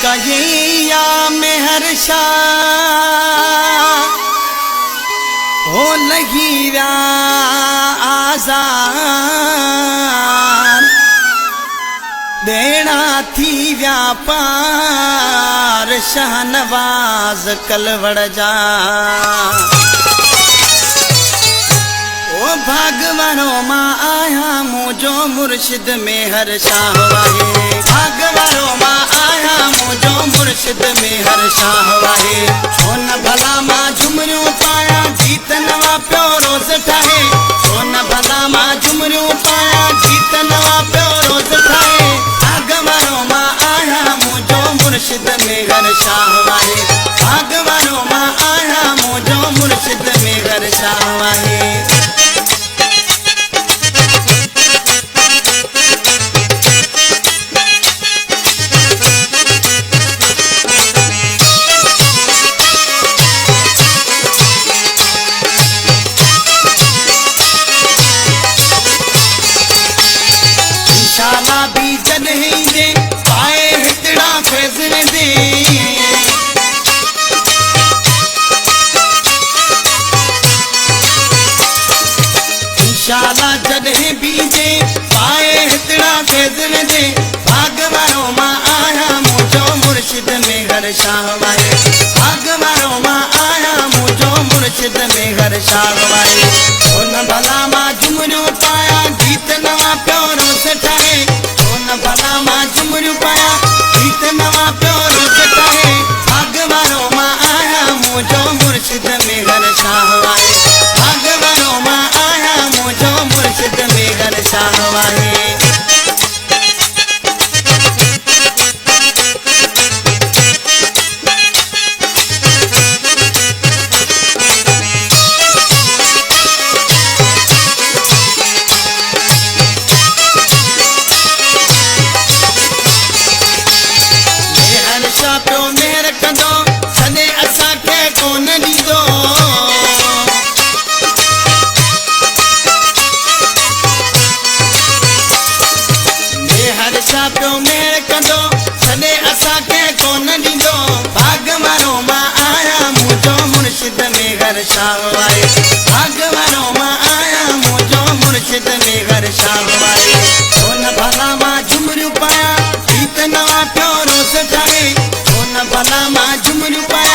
कहिया मेहर शाह हो लगी व्या आज़ाद देना थी व्यापार शाहनवाज कलवड़ जा ओ भागवानो मां आया मुझो मुर्शिद मेहर शाह वाहे भागवानो मां आया मुझो मुर्शिद मेहर शाह वाहे सोन भला मां झुमरियूं पाया गीत नवा प्यो रोज़ ठाहे सोन भला मां झुमरियूं पाया गीत नवा प्यो रोज़ ठाहे भागवानो मां आया मुझो मुर्शिद मेहर शाह वाहे भागवानो मां आया मुझो मुर्शिद मेहर शाह वाहे शाला भी जॾहिं दे पाए हितड़ा फैज़ दे शाला जॾहिं भी दे पाए हितड़ा फैज़ दे भागवानो मां आया मुझो मुर्शिद मेहर शाह वाहे भागवानो मां आया मुझो मुर्शिद मेहर शाह वाहे सोन भला मां झुमरियूं पाया गीत नवा प्यो रोज़ ठाहे सोन भला मां झुमरियूं पाया गीत नवा प्यो रोज़ ठाहे भागवानो मां आया मुझो मुर्शिद मेहर शाह वाहे भागवानो मां आया मुझो मुर्शिद मेहर शाह वाहे प्यो मेहर कंदो सने असांखे कोन ॾींदो मेहर शाह प्यो मेहर कंदो सने असांखे कोन ॾींदो भागवानो मां आया मुझो मुर्शिद मेहर शाह वाहे भागवानो मां आया मुझो मुर्शिद मेहर शाह वाहे सोन भला मां झुमरियूं पाया गीत नवा प्यो रोज़ ठाहे सोन भला मां झुमरियूं पाया